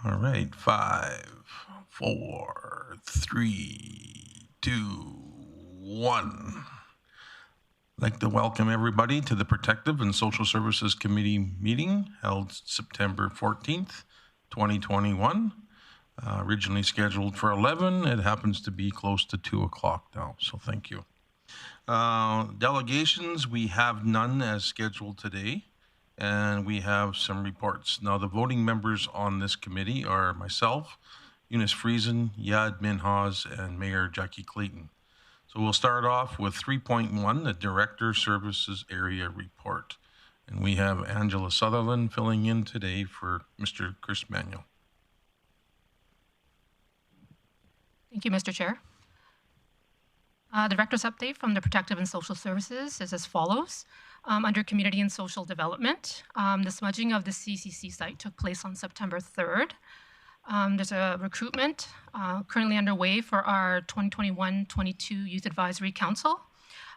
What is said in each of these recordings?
All right, 5, 4, 3, 2, 1. I'd like to welcome everybody to the Protective and Social Services Committee meeting held September 14th, 2021. Originally scheduled for 11. It happens to be close to 2 o'clock now, so thank you. Delegations, we have none as scheduled today, and we have some reports. Now, the voting members on this committee are myself, Eunice Friesen, Yad Minhaz, and Mayor Jackie Clayton. So we'll start off with 3.1, the Director Services Area Report. And we have Angela Sutherland filling in today for Mr. Chris Manuel. Thank you, Mr. Chair. The Director's update from the Protective and Social Services is as follows. Under Community and Social Development, the smudging of the CCC site took place on September 3rd. There's a recruitment currently underway for our 2021-22 Youth Advisory Council.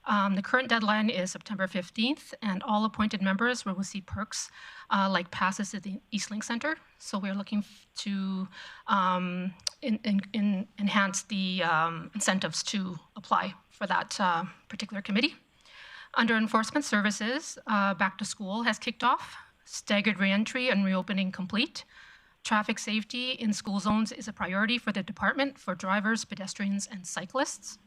The current deadline is September 15th, and all appointed members will receive perks like passes at the Eastlink Center. So we're looking to enhance the incentives to apply for that particular committee. Under Enforcement Services, Back to School has kicked off. Staggered reentry and reopening complete. Traffic safety in school zones is a priority for the department for drivers, pedestrians, and cyclists.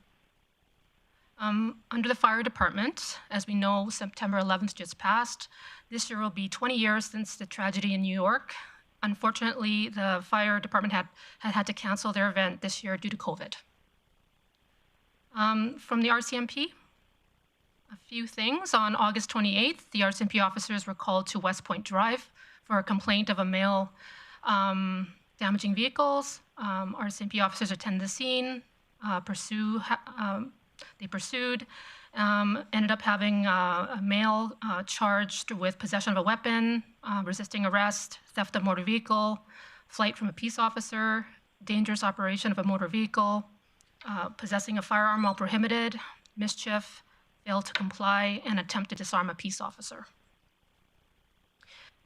Under the Fire Department, as we know, September 11th just passed. This year will be 20 years since the tragedy in New York. Unfortunately, the Fire Department had to cancel their event this year due to COVID. From the RCMP, a few things. On August 28th, the RCMP officers were called to West Point Drive for a complaint of a male damaging vehicles. RCMP officers attended the scene, they pursued, ended up having a male charged with possession of a weapon, resisting arrest, theft of motor vehicle, flight from a peace officer, dangerous operation of a motor vehicle, possessing a firearm while prohibited, mischief, failed to comply, and attempt to disarm a peace officer.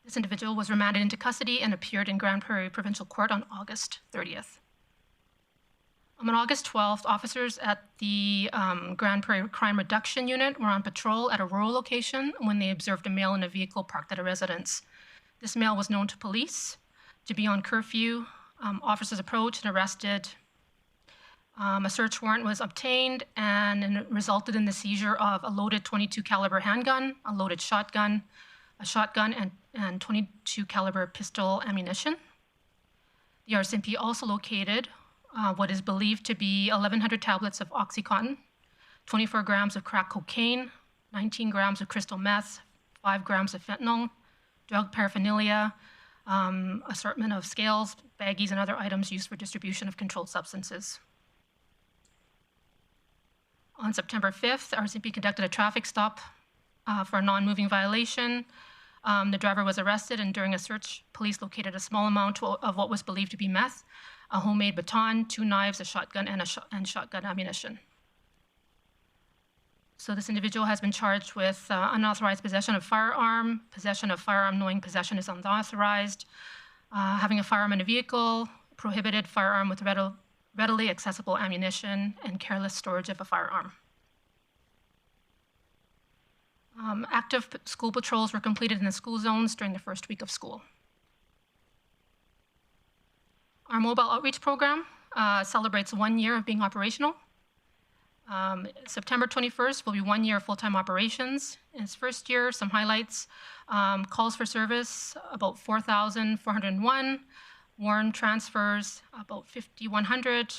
This individual was remanded into custody and appeared in Grande Prairie Provincial Court on August 30th. On August 12th, officers at the Grande Prairie Crime Reduction Unit were on patrol at a rural location when they observed a male in a vehicle parked at a residence. This male was known to police to be on curfew. Officers approached and arrested. A search warrant was obtained and it resulted in the seizure of a loaded .22 caliber handgun, a loaded shotgun, a shotgun, and .22 caliber pistol ammunition. The RCMP also located what is believed to be 1,100 tablets of Oxycontin, 24 grams of crack cocaine, 19 grams of crystal meth, 5 grams of fentanyl, drug paraphernalia, assortment of scales, baggies, and other items used for distribution of controlled substances. On September 5th, RCMP conducted a traffic stop for a non-moving violation. The driver was arrested, and during a search, police located a small amount of what was believed to be meth, a homemade baton, 2 knives, a shotgun, and shotgun ammunition. So this individual has been charged with unauthorized possession of firearm, possession of firearm knowing possession is unauthorized, having a firearm in a vehicle, prohibited firearm with readily accessible ammunition, and careless storage of a firearm. Active school patrols were completed in the school zones during the first week of school. Our mobile outreach program celebrates 1 year of being operational. September 21st will be 1 year of full-time operations. In its first year, some highlights: calls for service, about 4,401, warrant transfers, about 5,100,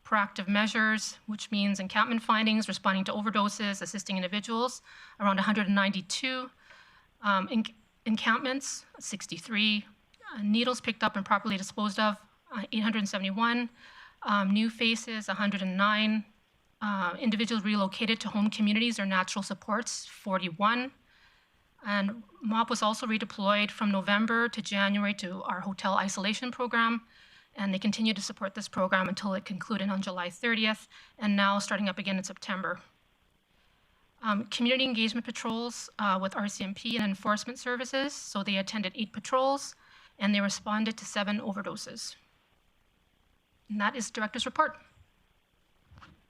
proactive measures, which means encampment findings, responding to overdoses, assisting individuals, around 192, encampments, 63, needles picked up and properly disposed of, 871, new faces, 109, individuals relocated to home communities or natural supports, 41, and MOP was also redeployed from November to January to our hotel isolation program, and they continue to support this program until it concluded on July 30th, and now starting up again in September. Community engagement patrols with RCMP and enforcement services, so they attended 8 patrols, and they responded to 7 overdoses. And that is Director's report.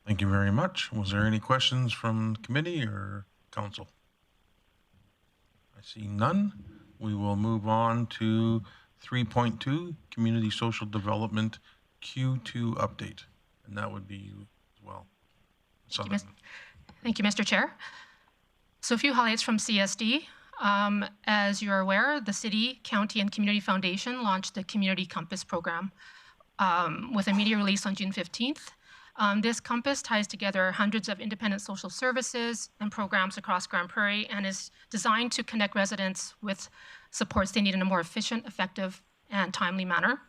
Thank you very much. Was there any questions from committee or council? I see none. We will move on to 3.2, Community Social Development Q2 update. And that would be you as well. Thank you, Mr. Chair. So a few highlights from CSD. As you're aware, the City, County, and Community Foundation launched the Community Compass program with a media release on June 15th. This compass ties together hundreds of independent social services and programs across Grande Prairie and is designed to connect residents with supports they need in a more efficient, effective, and timely manner,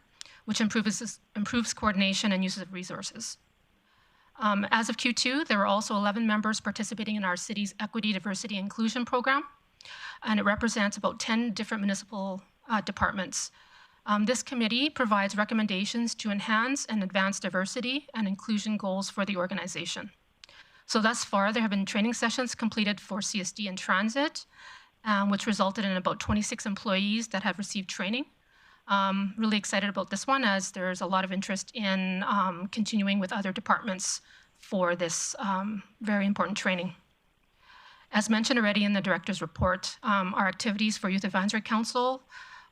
which improves coordination and use of resources. As of Q2, there were also 11 members participating in our city's Equity, Diversity, and Inclusion program, and it represents about 10 different municipal departments. This committee provides recommendations to enhance and advance diversity and inclusion goals for the organization. So thus far, there have been training sessions completed for CSD in transit, which resulted in about 26 employees that have received training. Really excited about this one as there's a lot of interest in continuing with other departments for this very important training. As mentioned already in the director's report, our activities for Youth Advisory Council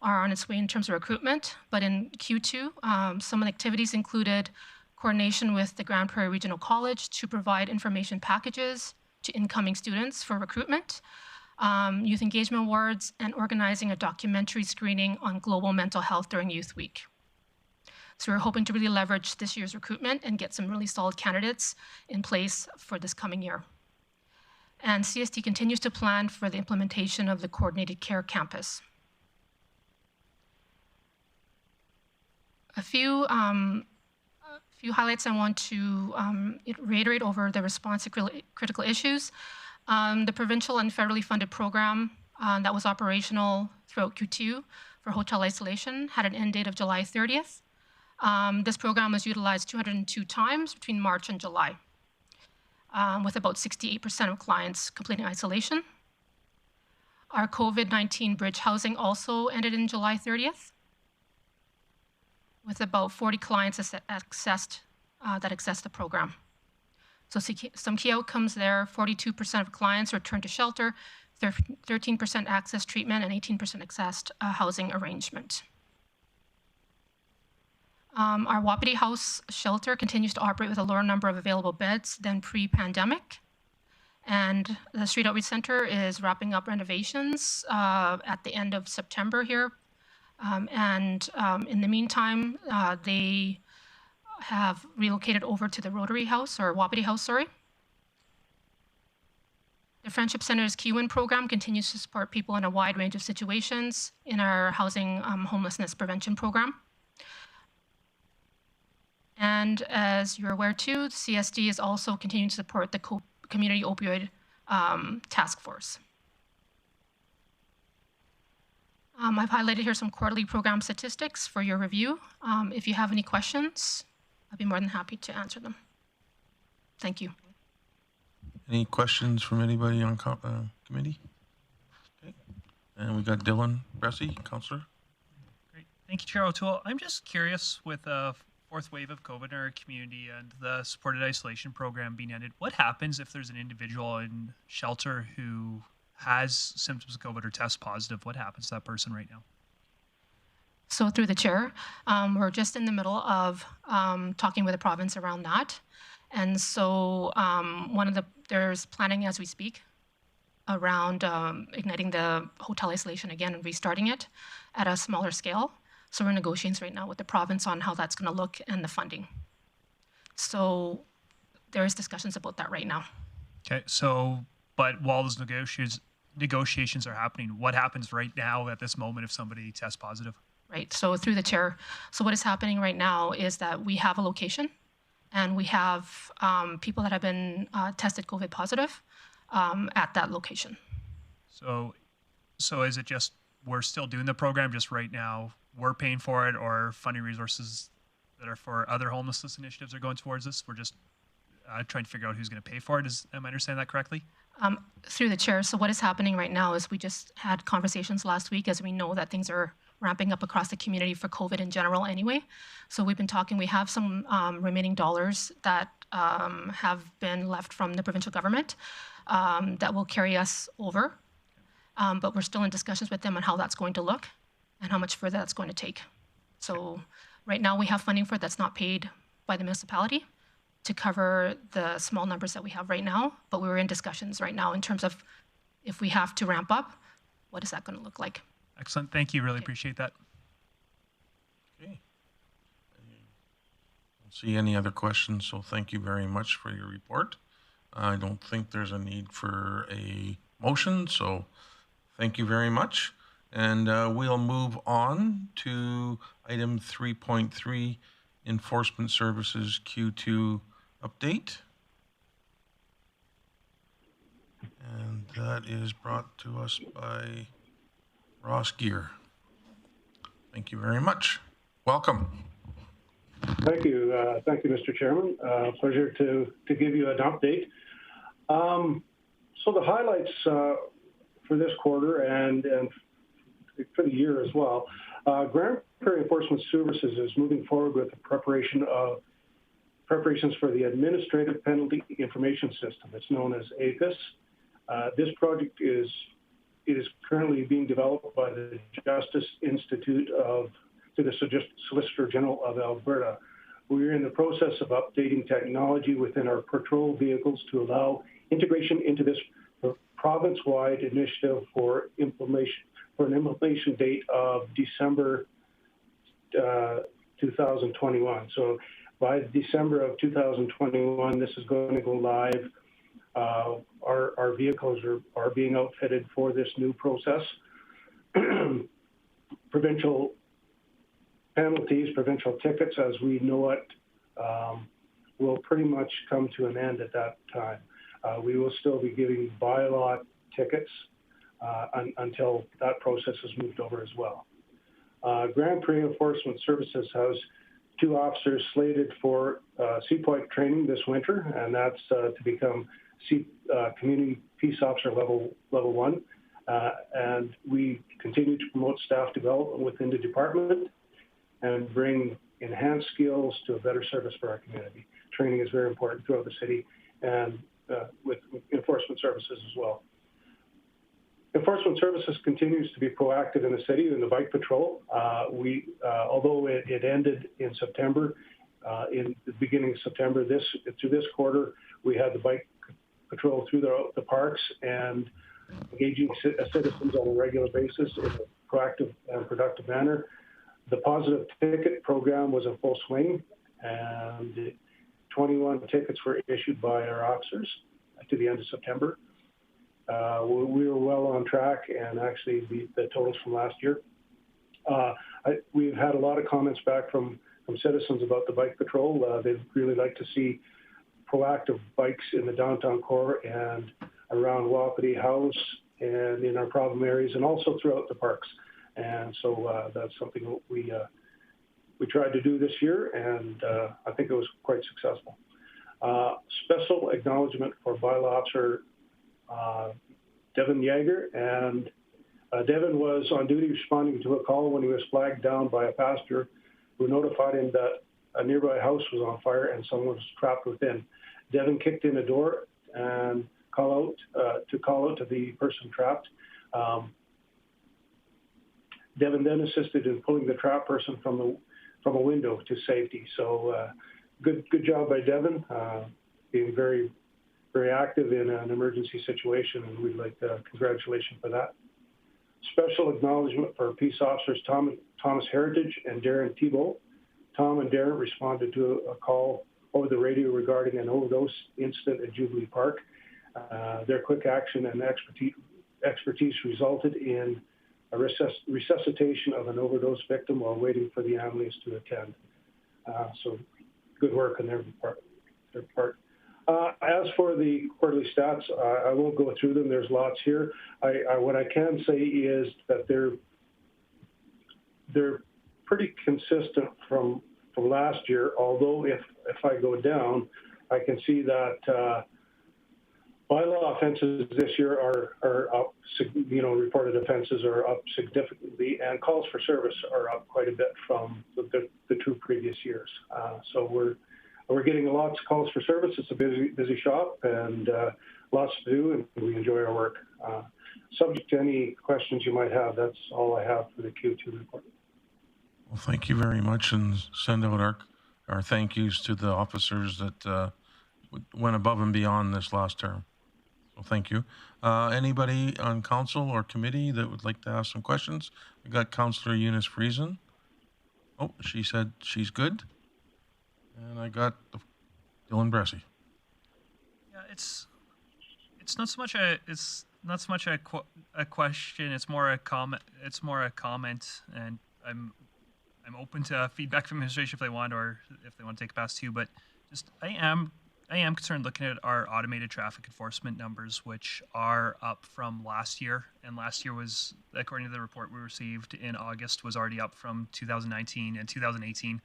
are on its way in terms of recruitment, but in Q2, some of the activities included coordination with the Grande Prairie Regional College to provide information packages to incoming students for recruitment, youth engagement awards, and organizing a documentary screening on global mental health during Youth Week. So we're hoping to really leverage this year's recruitment and get some really solid candidates in place for this coming year. And CSD continues to plan for the implementation of the Coordinated Care Campus. A few highlights I want to reiterate over the response to critical issues. The provincial and federally funded program that was operational throughout Q2 for hotel isolation had an end date of July 30th. This program was utilized 202 times between March and July, with about 68% of clients completing isolation. Our COVID-19 bridge housing also ended in July 30th, with about 40 clients that accessed the program. So some key outcomes there: 42% of clients returned to shelter, 13% accessed treatment, and 18% accessed housing arrangement. Our Wapiti House shelter continues to operate with a lower number of available beds than pre-pandemic. And the Street Outreach Center is wrapping up renovations at the end of September here. In the meantime, they have relocated over to the Rotary House, or Wapiti House, sorry. The Friendship Center's Key-Win program continues to support people in a wide range of situations in our housing homelessness prevention program. And as you're aware too, CSD is also continuing to support the Community Opioid Task Force. I've highlighted here some quarterly program statistics for your review. If you have any questions, I'd be more than happy to answer them. Thank you. Any questions from anybody on committee? Okay. And we got Dylan Bressey, Councillor. Great. Thank you, Chair O'Toole. I'm just curious, with the fourth wave of COVID in our community and the supported isolation program being ended, what happens if there's an individual in shelter who has symptoms of COVID or tests positive? What happens to that person right now? So through the chair, we're just in the middle of talking with the province around that. And so there's planning as we speak around igniting the hotel isolation again and restarting it at a smaller scale. So we're in negotiations right now with the province on how that's going to look and the funding. So there's discussions about that right now. Okay, so, but while those negotiations are happening, what happens right now at this moment if somebody tests positive? Right, so through the chair. So what is happening right now is that we have a location and we have people that have been tested COVID positive at that location. So is it just, we're still doing the program just right now, we're paying for it, or funding resources that are for other homelessness initiatives are going towards this? We're just trying to figure out who's going to pay for it. Am I understanding that correctly? Through the chair. So what is happening right now is we just had conversations last week as we know that things are ramping up across the community for COVID in general anyway. So we've been talking, we have some remaining dollars that have been left from the provincial government that will carry us over. But we're still in discussions with them on how that's going to look and how much further that's going to take. So right now we have funding for it that's not paid by the municipality to cover the small numbers that we have right now, but we're in discussions right now in terms of if we have to ramp up, what is that going to look like? Excellent. Thank you. Really appreciate that. Okay. I don't see any other questions, so thank you very much for your report. I don't think there's a need for a motion, so thank you very much. And we'll move on to item 3.3, Enforcement Services Q2 update. And that is brought to us by Ross Gear. Thank you very much. Welcome. Thank you. Thank you, Mr. Chairman. Pleasure to give you an update. So the highlights for this quarter and for the year as well. Grande Prairie Enforcement Services is moving forward with the preparations for the Administrative Penalty Information System. It's known as APIS. This project is currently being developed by the Justice Institute to the Solicitor General of Alberta. We're in the process of updating technology within our patrol vehicles to allow integration into this province-wide initiative for an implementation date of December 2021. So by December of 2021, this is going to go live. Our vehicles are being outfitted for this new process. Provincial penalties, provincial tickets, as we know it, will pretty much come to an end at that time. We will still be giving bylaw tickets until that process is moved over as well. Grande Prairie Enforcement Services has 2 officers slated for CPOIC training this winter, and that's to become Community Peace Officer level 1. And we continue to promote staff development within the department and bring enhanced skills to a better service for our community. Training is very important throughout the city and with enforcement services as well. Enforcement Services continues to be proactive in the city in the bike patrol. Although it ended in September, in the beginning of September, through this quarter, we had the bike patrol through the parks and engaging citizens on a regular basis in a proactive and productive manner. The positive ticket program was in full swing, and 21 tickets were issued by our officers to the end of September. We were well on track and actually beat the totals from last year. We've had a lot of comments back from citizens about the bike patrol. They'd really like to see proactive bikes in the downtown core and around Wapiti House and in our problem areas and also throughout the parks. And so that's something that we tried to do this year, and I think it was quite successful. Special acknowledgement for bylaw officer Devin Yeager, and Devin was on duty responding to a call when he was flagged down by a pastor who notified him that a nearby house was on fire and someone was trapped within. Devin kicked in a door and call out to the person trapped. Devin then assisted in pulling the trapped person from a window to safety. So good job by Devin, being very, very active in an emergency situation, and we'd like to congratulations for that. Special acknowledgement for peace officers Thomas Heritage and Darren Thibault. Tom and Darren responded to a call over the radio regarding an overdose incident at Jubilee Park. Their quick action and expertise resulted in a resuscitation of an overdose victim while waiting for the ambulance to attend. So good work on their part. As for the quarterly stats, I won't go through them. There's lots here. What I can say is that they're pretty consistent from last year, although if I go down, I can see that Bylaw offenses this year are up, reported offenses are up significantly, and calls for service are up quite a bit from the two previous years. So we're getting lots of calls for service. It's a busy shop, and lots to do, and we enjoy our work. Subject to any questions you might have, that's all I have for the Q2 report. Well, thank you very much, and send out our thank yous to the officers that went above and beyond this last term. So thank you. Anybody on council or committee that would like to ask some questions? We got Councillor Eunice Friesen. Oh, she said she's good. And I got Dylan Bressey. Yeah, it's not so much a question. It's more a comment. It's more a comment, and I'm open to feedback from administration if they want, or if they want to take it past too. But just I am concerned looking at our automated traffic enforcement numbers, which are up from last year. And last year was, according to the report we received in August, was already up from 2019 and 2018.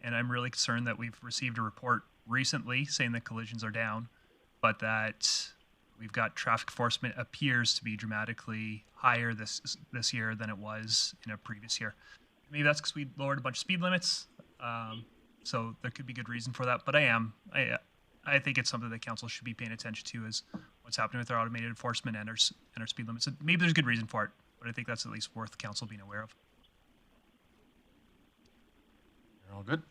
And I'm really concerned that we've received a report recently saying that collisions are down, but that we've got traffic enforcement appears to be dramatically higher this year than it was in a previous year. Maybe that's because we lowered a bunch of speed limits. So there could be good reason for that. But I think it's something that council should be paying attention to, is what's happening with our automated enforcement and our speed limits. Maybe there's good reason for it, but I think that's at least worth council being aware of. You're all good?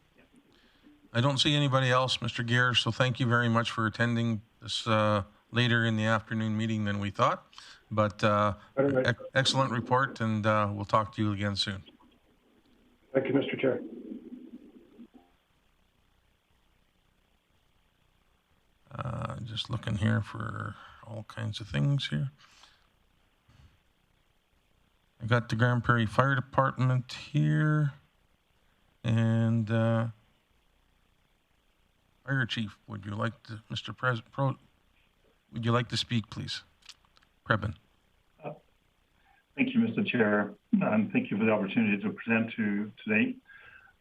I don't see anybody else, Mr. Gear, so thank you very much for attending this later in the afternoon meeting than we thought. But excellent report, and we'll talk to you again soon. Thank you, Mr. Chair. Just looking here for all kinds of things here. I got the Grande Prairie Fire Department here, and Fire Chief, would you like to, Mr. Would you like to speak, please? Preben. Thank you, Mr. Chair, and thank you for the opportunity to present to today.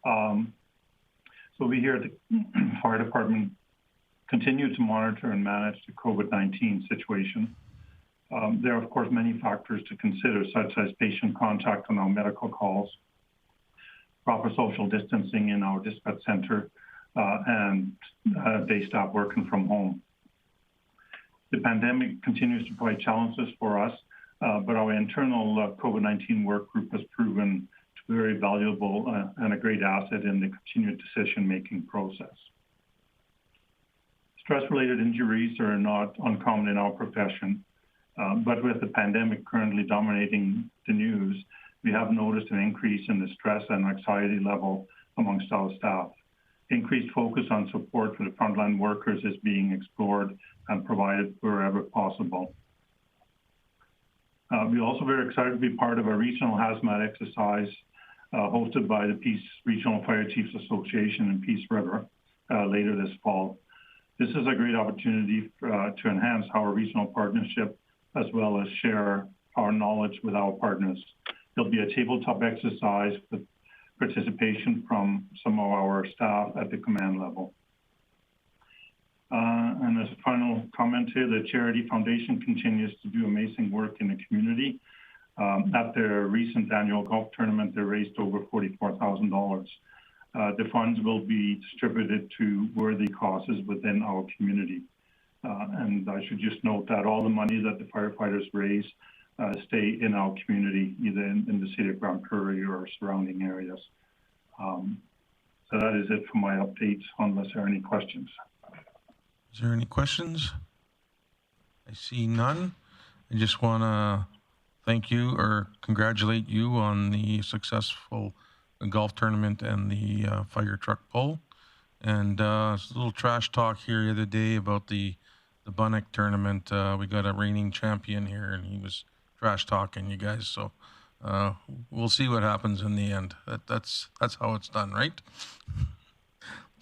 So we here at the Fire Department continue to monitor and manage the COVID-19 situation. There are, of course, many factors to consider, such as patient contact on our medical calls, proper social distancing in our dispatch center, and day staff working from home. The pandemic continues to provide challenges for us, but our internal COVID-19 work group has proven to be very valuable and a great asset in the continued decision-making process. Stress-related injuries are not uncommon in our profession, but with the pandemic currently dominating the news, we have noticed an increase in the stress and anxiety level amongst our staff. Increased focus on support for the frontline workers is being explored and provided wherever possible. We're also very excited to be part of a regional hazmat exercise hosted by the Peace Regional Fire Chiefs Association in Peace River later this fall. This is a great opportunity to enhance our regional partnership, as well as share our knowledge with our partners. There'll be a tabletop exercise with participation from some of our staff at the command level. And as a final comment here, the Charity Foundation continues to do amazing work in the community. At their recent annual golf tournament, they raised over $44,000. The funds will be distributed to worthy causes within our community. And I should just note that all the money that the firefighters raise stay in our community, either in the city of Grande Prairie or surrounding areas. So that is it for my updates, unless there are any questions. Is there any questions? I see none. I just want to thank you or congratulate you on the successful golf tournament and the fire truck pull. And a little trash talk here the other day about the Bunnock tournament. We got a reigning champion here, and he was trash talking you guys. So we'll see what happens in the end. That's how it's done, right?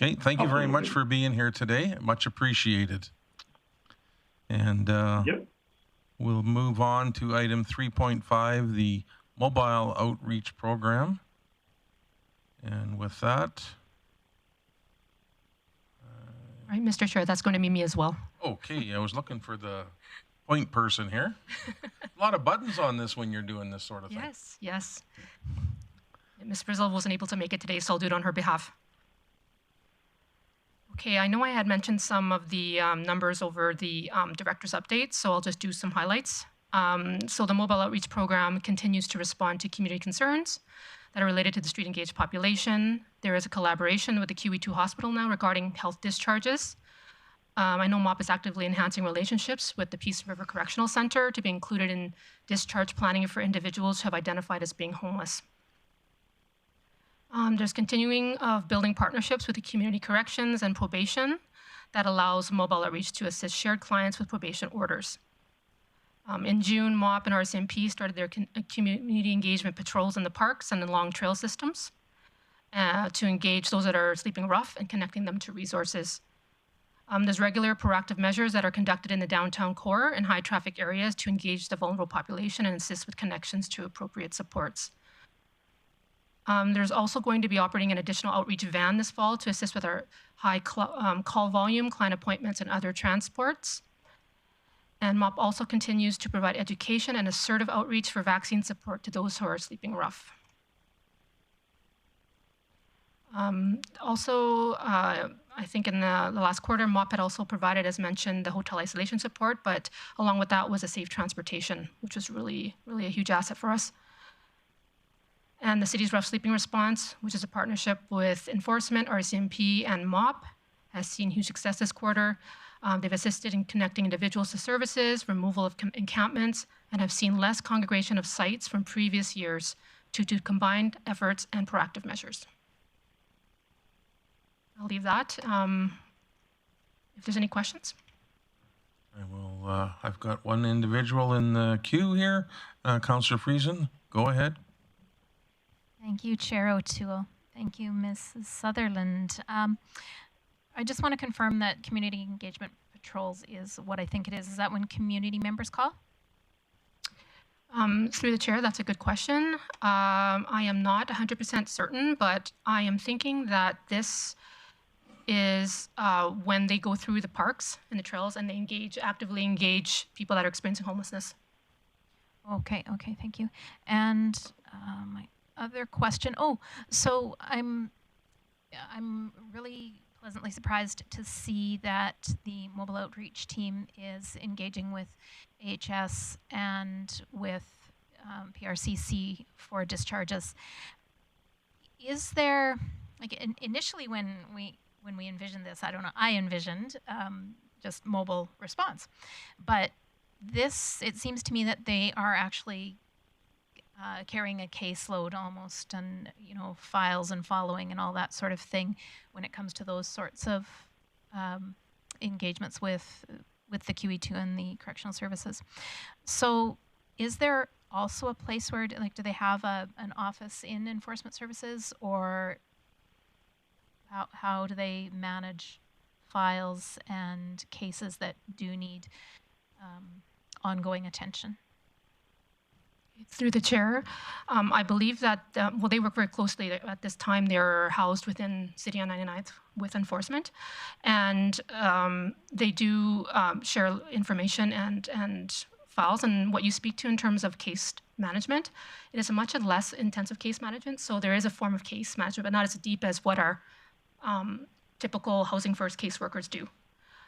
Okay, thank you very much for being here today. Much appreciated. And we'll move on to item 3.5, the mobile outreach program. And with that, Mr. Chair, that's going to be me as well. Okay, I was looking for the point person here. A lot of buttons on this when you're doing this sort of thing. Yes, yes. Ms. Frizzle wasn't able to make it today, so I'll do it on her behalf. Okay, I know I had mentioned some of the numbers over the director's updates, so I'll just do some highlights. So the mobile outreach program continues to respond to community concerns that are related to the street engaged population. There is a collaboration with the QE2 hospital now regarding health discharges. I know MOP is actively enhancing relationships with the Peace River Correctional Center to be included in discharge planning for individuals who have identified as being homeless. There's continuing of building partnerships with the community corrections and probation that allows mobile outreach to assist shared clients with probation orders. In June, MOP and RCMP started their community engagement patrols in the parks and along trail systems to engage those that are sleeping rough and connecting them to resources. There's regular proactive measures that are conducted in the downtown core and high traffic areas to engage the vulnerable population and assist with connections to appropriate supports. There's also going to be operating an additional outreach van this fall to assist with our high call volume, client appointments, and other transports. And MOP also continues to provide education and assertive outreach for vaccine support to those who are sleeping rough. I think in the last quarter, MOP had also provided, as mentioned, the hotel isolation support, but along with that was a safe transportation, which was really, really a huge asset for us. And the city's rough sleeping response, which is a partnership with enforcement, RCMP, and MOP, has seen huge success this quarter. They've assisted in connecting individuals to services, removal of encampments, and have seen less congregation of sites from previous years due to combined efforts and proactive measures. I'll leave that. If there's any questions. I will. I've got one individual in the queue here. Councillor Friesen, go ahead. Thank you, Chair O'Toole. Thank you, Mrs. Sutherland. I just want to confirm that community engagement patrols is what I think it is. Is that when community members call? Through the chair, that's a good question. I am not 100% certain, but I am thinking that this is when they go through the parks and the trails and they actively engage people that are experiencing homelessness. Okay, thank you. And my other question, so I'm really pleasantly surprised to see that the mobile outreach team is engaging with AHS and with PRCC for discharges. Is there, like, initially when we envisioned this, I don't know, I envisioned just mobile response, but this, it seems to me that they are actually carrying a caseload almost, and files and following and all that sort of thing when it comes to those sorts of engagements with the QE2 and the correctional services. So is there also a place where, like, do they have an office in enforcement services, or how do they manage files and cases that do need ongoing attention? Through the chair, I believe that, they work very closely. At this time, they're housed within City on 99th with enforcement, and they do share information and files. And what you speak to in terms of case management, it is a much less intensive case management. So there is a form of case management, but not as deep as what our typical Housing First caseworkers do.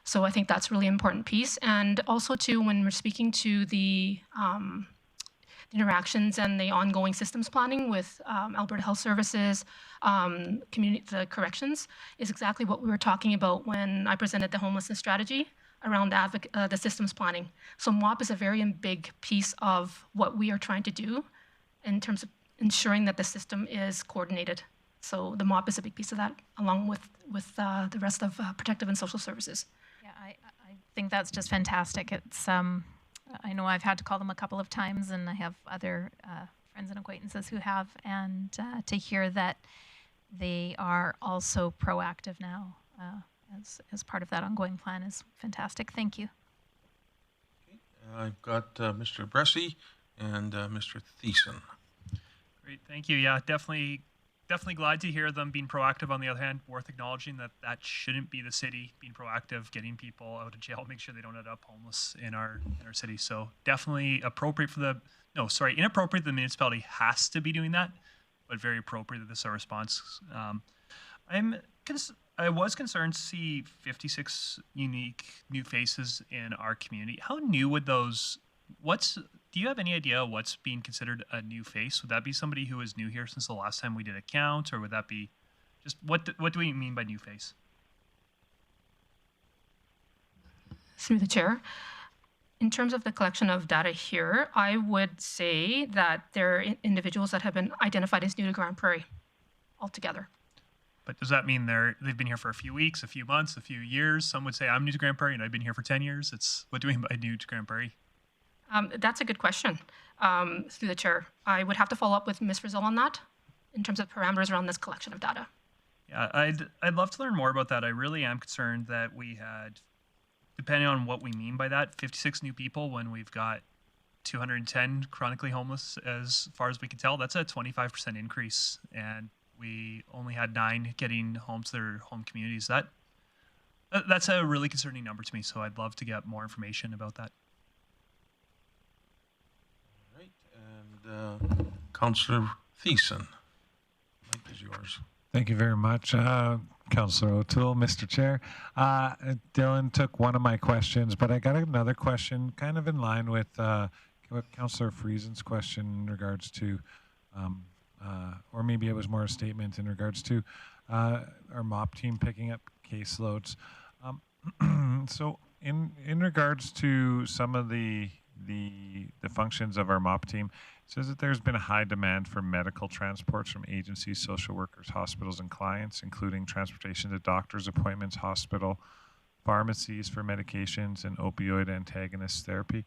So I think that's a really important piece. And also, too, when we're speaking to the interactions and the ongoing systems planning with Alberta Health Services, the corrections, is exactly what we were talking about when I presented the homelessness strategy around the systems planning. So MOP is a very big piece of what we are trying to do in terms of ensuring that the system is coordinated. So the MOP is a big piece of that, along with the rest of protective and social services. Yeah, I think that's just fantastic. It's I know I've had to call them a couple of times, and I have other friends and acquaintances who have, and to hear that they are also proactive now as part of that ongoing plan is fantastic. Thank you. Okay. I've got Mr. Bressey and Mr. Thiessen. Great, thank you. Yeah, definitely definitely glad to hear them being proactive. On the other hand, worth acknowledging that that shouldn't be the city being proactive, getting people out of jail, make sure they don't end up homeless in our city. So definitely appropriate for the inappropriate. The municipality has to be doing that, but very appropriate that this is our response. I was concerned to see 56 unique new faces in our community. How new would those? Do you have any idea what's being considered a new face? Would that be somebody who is new here since the last time we did a count, or would that be just what do we mean by new face? Through the chair, in terms of the collection of data here, I would say that there are individuals that have been identified as new to Grande Prairie altogether. But does that mean they've been here for a few weeks, a few months, a few years? Some would say I'm new to Grande Prairie and I've been here for 10 years. What do we mean by new to Grande Prairie? That's a good question. Through the chair, I would have to follow up with Ms. Frizzell on that in terms of parameters around this collection of data. Yeah, I'd love to learn more about that. I really am concerned that we had, depending on what we mean by that, 56 new people when we've got 210 chronically homeless as far as we can tell. That's a 25% increase, and we only had 9 getting home to their home communities. That's a really concerning number to me, so I'd love to get more information about that. All right, and Councillor Thiessen, mic is yours. Thank you very much, Councillor O'Toole, Mr. Chair. Dylan took one of my questions, but I got another question kind of in line with Councillor Friesen's question in regards to or maybe it was more a statement in regards to our MOP team picking up caseloads. So in regards to some of the functions of our MOP team, it says that there's been a high demand for medical transports from agencies, social workers, hospitals, and clients, including transportation to doctors' appointments, hospital, pharmacies for medications, and opioid antagonist therapy.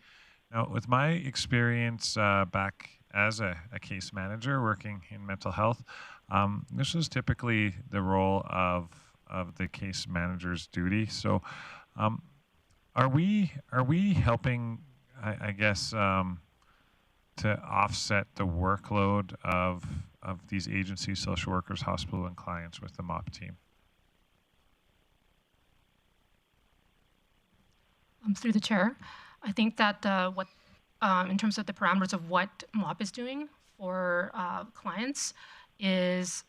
Now, with my experience back as a case manager working in mental health, this was typically the role of the case manager's duty. So, are we helping, I guess, to offset the workload of these agencies, social workers, hospital, and clients with the MOP team? Through the chair, I think that in terms of the parameters of what MOP is doing for clients is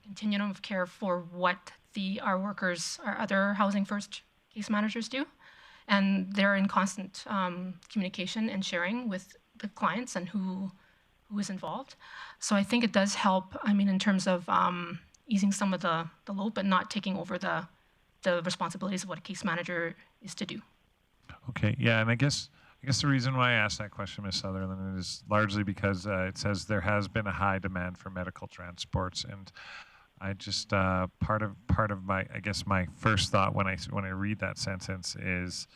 continuum of care for what our workers, our other Housing First case managers do. And they're in constant communication and sharing with the clients and who is involved. So I think it does help, in terms of easing some of the load, but not taking over the responsibilities of what a case manager is to do. Okay, yeah, and I guess the reason why I asked that question, Ms. Sutherland, is largely because it says there has been a high demand for medical transports, and I just part of my, I guess, my first thought when I read that sentence is,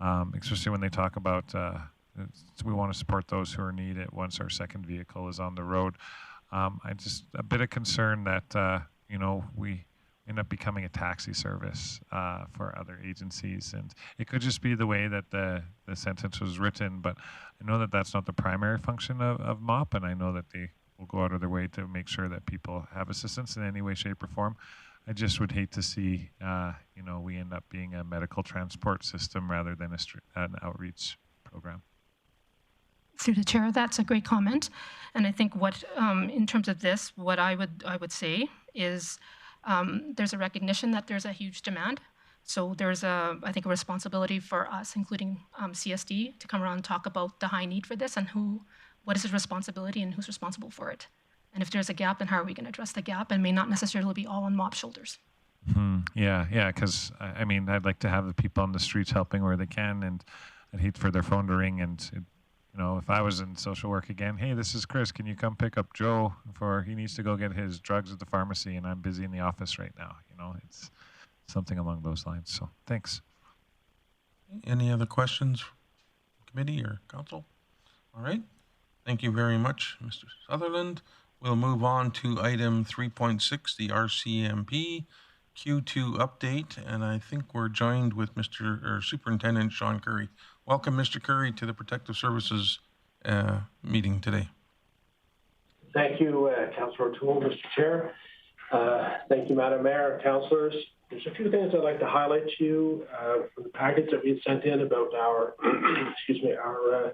especially when they talk about we want to support those who are needed once our second vehicle is on the road. I just a bit of concern that we end up becoming a taxi service for other agencies, and it could just be the way that the sentence was written. But I know that that's not the primary function of MOP, and I know that they will go out of their way to make sure that people have assistance in any way, shape, or form. I just would hate to see, we end up being a medical transport system rather than an outreach program. Through the chair, that's a great comment, and I think what, in terms of this, what I would say is there's a recognition that there's a huge demand. So there's I think a responsibility for us, including CSD, to come around and talk about the high need for this and what is his responsibility and who's responsible for it. And if there's a gap, then how are we going to address the gap? And may not necessarily be all on MOP shoulders. Yeah, because I'd like to have the people on the streets helping where they can, and I'd hate for their phone to ring and if I was in social work again, hey, this is Chris, can you come pick up Joe he needs to go get his drugs at the pharmacy and I'm busy in the office right now. It's something along those lines. So thanks. Any other questions, committee or council? All right. Thank you very much, Mr. Sutherland. We'll move on to item 3.6, the RCMP Q2 update, and I think we're joined with Superintendent Sean Curry. Welcome, Mr. Curry, to the Protective Services meeting today. Thank you, Councillor O'Toole, Mr. Chair. Thank you, Madam Mayor and councillors. There's a few things I'd like to highlight to you from the package that we sent in about our, our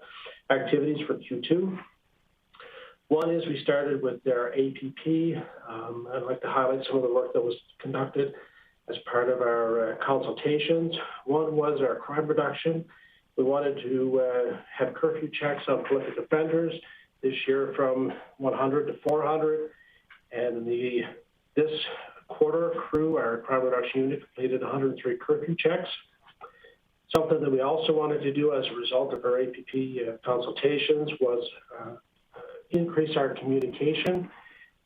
activities for Q2. One is we started with our APP. I'd like to highlight some of the work that was conducted as part of our consultations. One was our crime reduction. We wanted to have curfew checks on prolific offenders this year from 100 to 400. And this quarter crew, our crime reduction unit, completed 103 curfew checks. Something that we also wanted to do as a result of our APP consultations was increase our communication.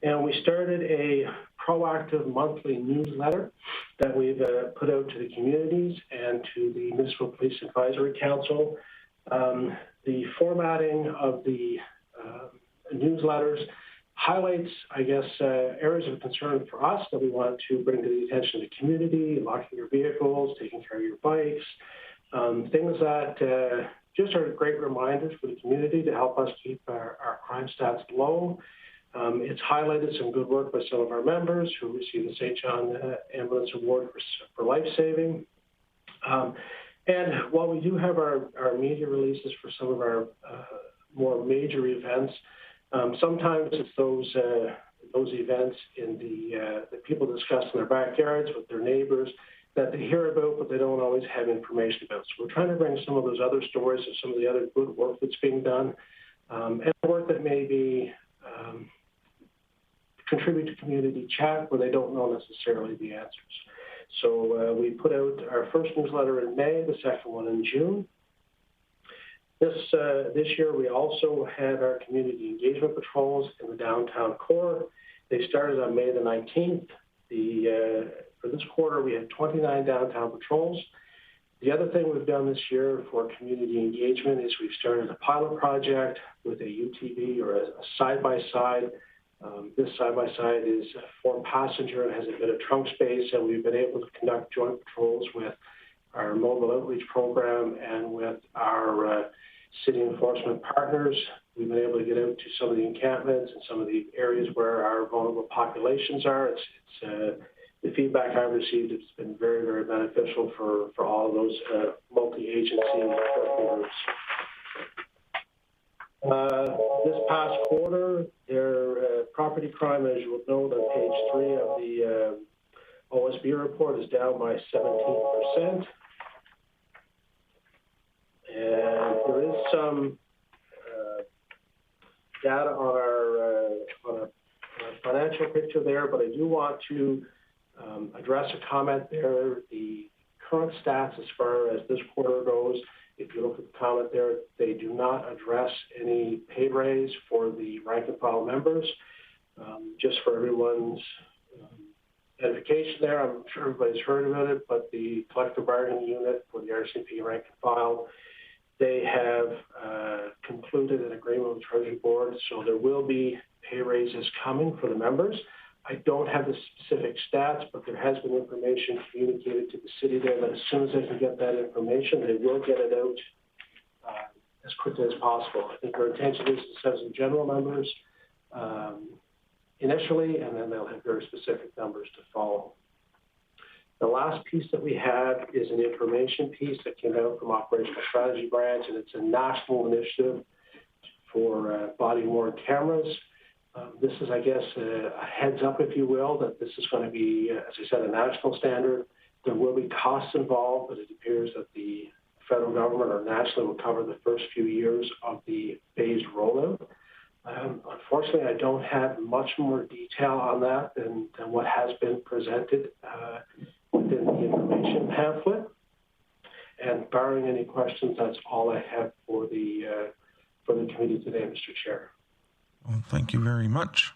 And we started a proactive monthly newsletter that we've put out to the communities and to the Municipal Police Advisory Council. The formatting of the newsletters highlights, I guess, areas of concern for us that we want to bring to the attention of the community: locking your vehicles, taking care of your bikes, things that just are great reminders for the community to help us keep our crime stats low. It's highlighted some good work by some of our members who received the St. John Ambulance Award for life-saving. And while we do have our media releases for some of our more major events, sometimes it's those events in that people discuss in their backyards with their neighbors that they hear about, but they don't always have information about. So we're trying to bring some of those other stories of some of the other good work that's being done, and work that may be contribute to community chat where they don't know necessarily the answers. So we put out our first newsletter in May, the second one in June. This year, we also had our community engagement patrols in the downtown core. They started on May the 19th. For this quarter, we had 29 downtown patrols. The other thing we've done this year for community engagement is we've started a pilot project with a UTV or a side-by-side. This side-by-side is 4-passenger and has a bit of trunk space, and we've been able to conduct joint patrols with our mobile outreach program and with our city enforcement partners. We've been able to get out to some of the encampments and some of the areas where our vulnerable populations are. The feedback I've received has been very, very beneficial for all of those multi-agency groups. This past quarter, their property crime, as you will note on page 3 of the OSB report, is down by 17%. And there is some data on our financial picture there, but I do want to address a comment there. The current stats as far as this quarter goes, if you look at the comment there, they do not address any pay raise for the rank and file members. Just for everyone's edification there, I'm sure everybody's heard about it, but the collective bargaining unit for the RCP rank and file, they have concluded an agreement with Treasury Board, so there will be pay raises coming for the members. I don't have the specific stats, but there has been information communicated to the city there that as soon as they can get that information, they will get it out as quickly as possible. I think our intention is to send some general numbers initially, and then they'll have very specific numbers to follow. The last piece that we have is an information piece that came out from Operational Strategy Branch, and it's a national initiative for body-worn cameras. This is, I guess, a heads up, if you will, that this is going to be, as I said, a national standard. There will be costs involved, but it appears that the federal government or nationally will cover the first few years of the phased rollout. Unfortunately, I don't have much more detail on that than what has been presented within the information pamphlet. And barring any questions, that's all I have for the committee today, Mr. Chair. Well, thank you very much.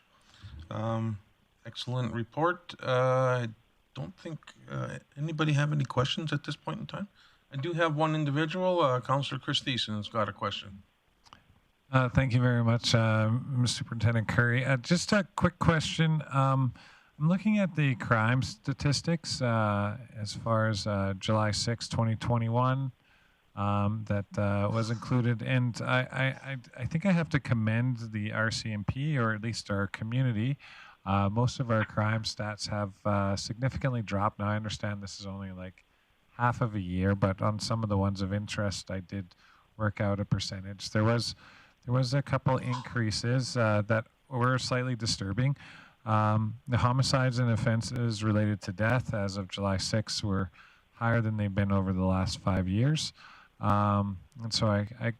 Excellent report. I don't think anybody have any questions at this point in time. I do have one individual, Councillor Chris Thiessen, has got a question. Thank you very much, Mr. Superintendent Curry. Just a quick question. I'm looking at the crime statistics as far as July 6, 2021. that was included. And I think I have to commend the RCMP, or at least our community. Most of our crime stats have significantly dropped. Now, I understand this is only like half of a year, but on some of the ones of interest, I did work out a percentage. There was a couple increases that were slightly disturbing. The homicides and offenses related to death as of July 6th were higher than they've been over the last 5 years. And so I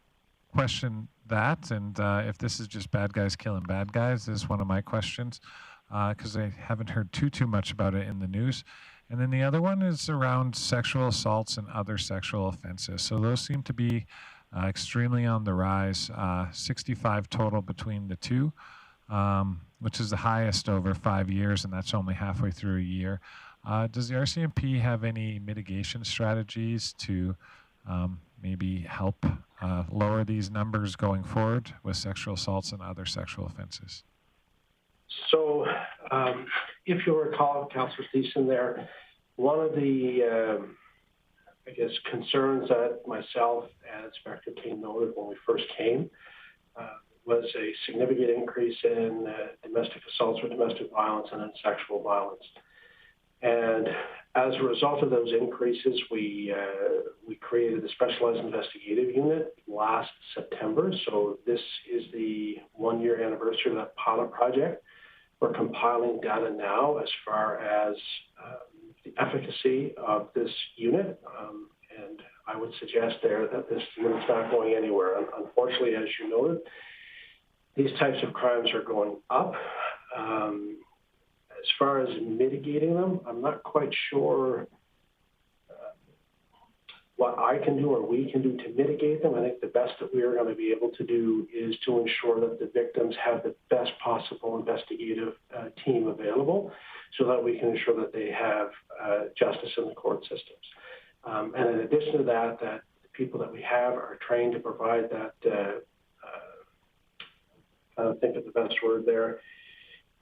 question that, and if this is just bad guys killing bad guys is one of my questions, because I haven't heard too much about it in the news. And then the other one is around sexual assaults and other sexual offenses. So those seem to be extremely on the rise, 65 total between the two, which is the highest over 5 years, and that's only halfway through a year. Does the RCMP have any mitigation strategies to maybe help lower these numbers going forward with sexual assaults and other sexual offenses? So, if you'll recall, Councillor Thiessen there, one of the, concerns that myself and Inspector King noted when we first came was a significant increase in domestic assaults or domestic violence and in sexual violence. And as a result of those increases, we created a specialized investigative unit last September. So this is the 1-year anniversary of that pilot project. We're compiling data now as far as the efficacy of this unit. And I would suggest there that this unit's not going anywhere. Unfortunately, as you noted, these types of crimes are going up. As far as mitigating them, I'm not quite sure what I can do or we can do to mitigate them. I think the best that we are going to be able to do is to ensure that the victims have the best possible investigative team available so that we can ensure that they have justice in the court systems. And in addition to that, that the people that we have are trained to provide that, I don't think of the best word there,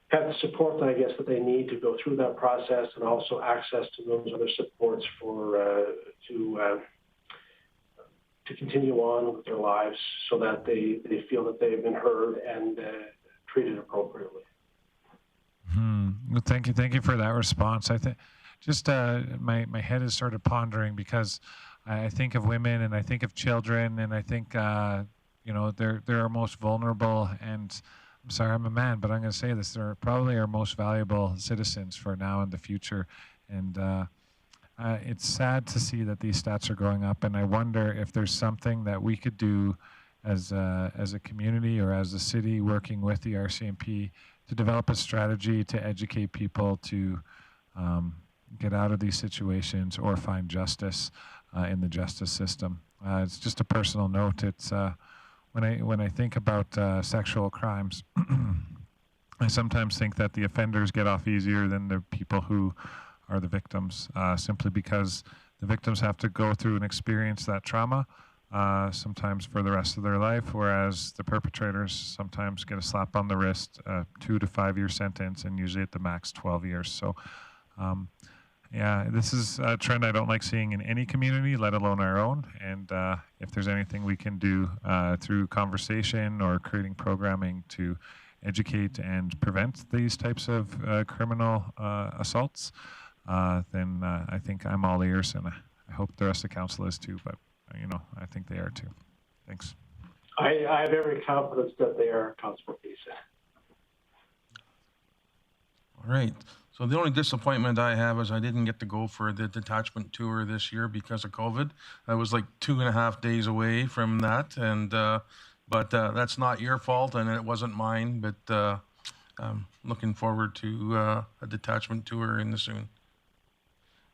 have the support that I guess that they need to go through that process, and also access to those other supports for to continue on with their lives so that they feel that they've been heard and treated appropriately. Well, thank you for that response. I think just my head is sort of pondering, because I think of women and I think of children, and I think they're our most vulnerable, and I'm sorry, I'm a man, but I'm going to say this. They're probably our most valuable citizens for now and the future. And it's sad to see that these stats are going up. And I wonder if there's something that we could do as a community or as a city working with the RCMP to develop a strategy to educate people to get out of these situations or find justice in the justice system. It's just a personal note. It's when I think about sexual crimes, I sometimes think that the offenders get off easier than the people who are the victims, simply because the victims have to go through and experience that trauma, sometimes for the rest of their life, whereas the perpetrators sometimes get a slap on the wrist, 2 to 5 year sentence, and usually at the max 12 years. So yeah, this is a trend I don't like seeing in any community, let alone our own. And if there's anything we can do through conversation or creating programming to educate and prevent these types of criminal assaults, then I think I'm all ears, and I hope the rest of the council is too, but I think they are too. Thanks. I have every confidence that they are, Councillor Thiessen. All right. So the only disappointment I have is I didn't get to go for the detachment tour this year because of COVID. I was like 2.5 days away from that, and but that's not your fault, and it wasn't mine. But I'm looking forward to a detachment tour in the soon.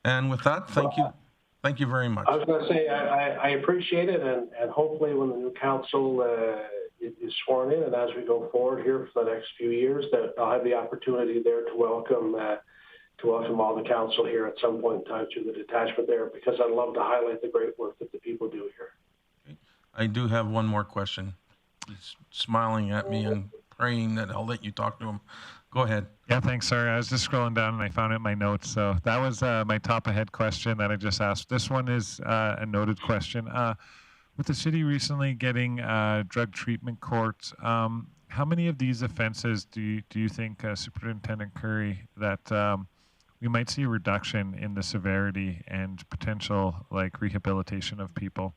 And with that, thank you very much. I was going to say I appreciate it, and hopefully when the new council is sworn in, and as we go forward here for the next few years, that I'll have the opportunity there to welcome all the council here at some point in time through the detachment there, because I'd love to highlight the great work that the people do here. Okay. I do have one more question. He's smiling at me and praying that I'll let you talk to him. Go ahead. Yeah, thanks. Sorry, I was just scrolling down and I found it in my notes. So that was my top ahead question that I just asked. This one is a noted question. With the city recently getting drug treatment court, how many of these offenses do you think, Superintendent Curry, that we might see a reduction in the severity and potential like rehabilitation of people?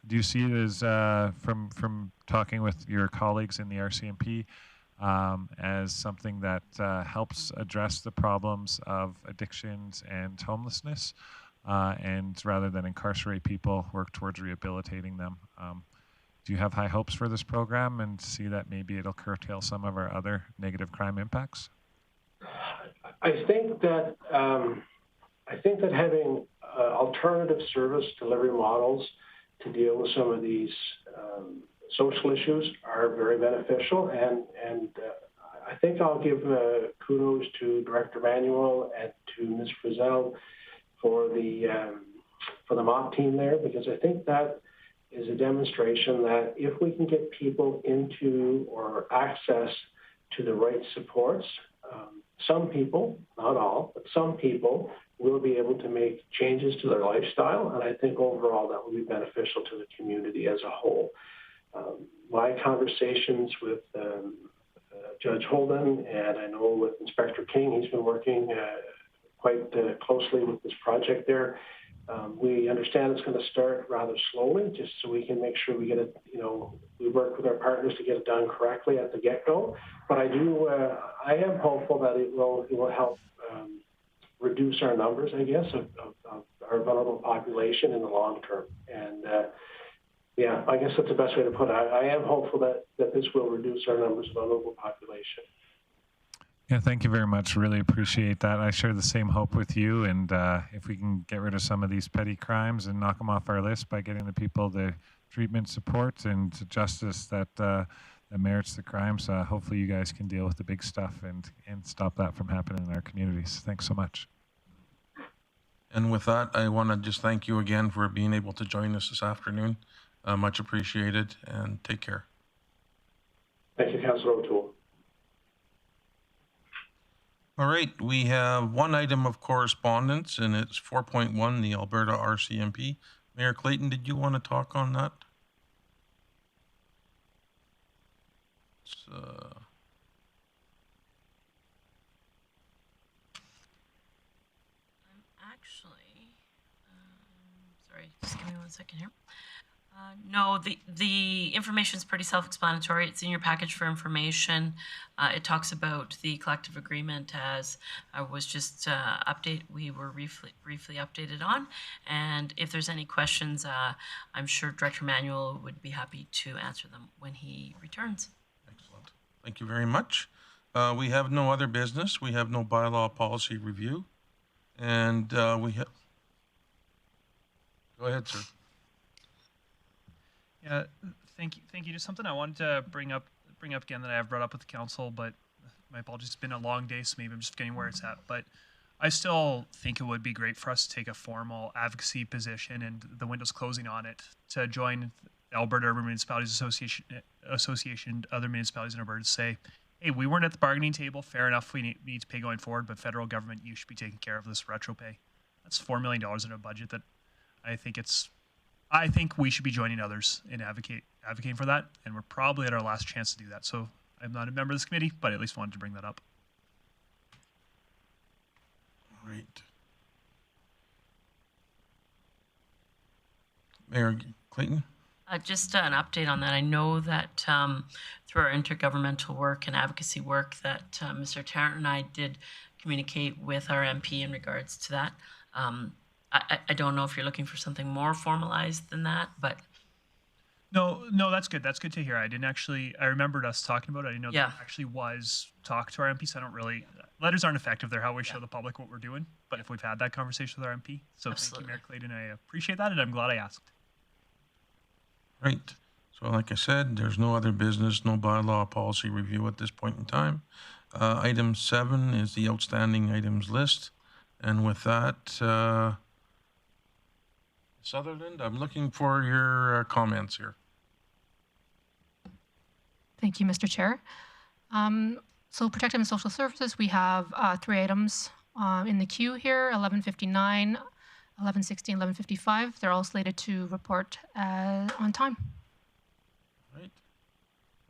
Do you see it as from talking with your colleagues in the RCMP? As something that helps address the problems of addictions and homelessness, and rather than incarcerate people, work towards rehabilitating them. Do you have high hopes for this program and see that maybe it'll curtail some of our other negative crime impacts? I think that having alternative service delivery models to deal with some of these social issues are very beneficial, and I think I'll give kudos to Director Manuel and to Ms. Frizzell for the MOP team there, because I think that is a demonstration that if we can get people into or access to the right supports, some people, not all, but some people will be able to make changes to their lifestyle, and I think overall that will be beneficial to the community as a whole. My conversations with Judge Holden, and I know with Inspector King, he's been working quite closely with this project there. We understand it's going to start rather slowly, just so we can make sure we get it, we work with our partners to get it done correctly at the get-go. But I am hopeful that it will help reduce our numbers, I guess, of our vulnerable population in the long term. And yeah, I guess that's the best way to put it. I am hopeful that this will reduce our numbers of vulnerable population. Yeah, thank you very much. Really appreciate that. I share the same hope with you. And if we can get rid of some of these petty crimes and knock them off our list by getting the people the treatment support and justice that merits the crimes, hopefully you guys can deal with the big stuff and stop that from happening in our communities. Thanks so much. And with that, I want to just thank you again for being able to join us this afternoon. Much appreciated, and take care. Thank you, Councillor O'Toole. All right, we have one item of correspondence, and it's 4.1, the Alberta RCMP. Mayor Clayton, did you want to talk on that? Sorry, just give me 1 second here. No, the information is pretty self-explanatory. It's in your package for information. It talks about the collective agreement as was just we were briefly updated on. And if there's any questions, I'm sure Director Manuel would be happy to answer them when he returns. Excellent. Thank you very much. We have no other business. We have no bylaw policy review. And we have... Go ahead, sir. Yeah, thank you. Just something I wanted to bring up again that I have brought up with the council, but my apologies, it's been a long day, so maybe I'm just getting where it's at. But I still think it would be great for us to take a formal advocacy position, and the window's closing on it, to join the Alberta Urban Municipalities Association, other municipalities in Alberta, to say, hey, we weren't at the bargaining table, fair enough, we need to pay going forward, but federal government, you should be taking care of this retro pay. That's $4 million in a budget that I think we should be joining others in advocating for that, and we're probably at our last chance to do that. So I'm not a member of this committee, but at least wanted to bring that up. All right. Mayor Clayton? Just an update on that. I know that through our intergovernmental work and advocacy work that Mr. Tarrant and I did communicate with our MP in regards to that. I don't know if you're looking for something more formalized than that, but... No, that's good. That's good to hear. I remembered us talking about it. I didn't know that actually was talk to our MP, so I don't really... Letters aren't effective. They're how we show the public what we're doing, but if we've had that conversation with our MP. So Absolutely. Thank you, Mayor Clayton. I appreciate that, and I'm glad I asked. Right. So like I said, there's no other business, no bylaw policy review at this point in time. Item 7 is the outstanding items list. And with that... Sutherland, I'm looking for your comments here. Thank you, Mr. Chair. So Protective and Social Services, we have 3 items in the queue here, 11:59, 11:60, and 11:55. They're all slated to report on time. Right.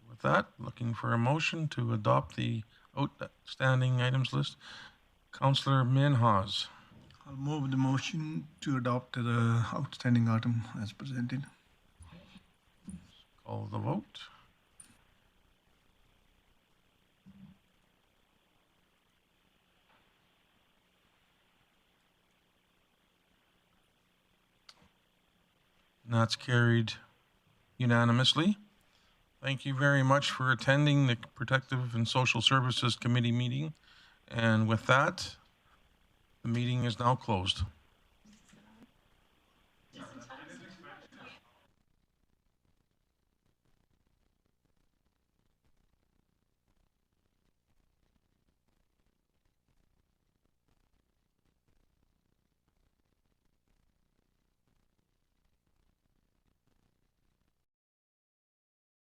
With that, looking for a motion to adopt the outstanding items list. Councillor Minhas. I'll move the motion to adopt the outstanding item as presented. Call the vote. And that's carried unanimously. Thank you very much for attending the Protective and Social Services Committee meeting. And with that, the meeting is now closed.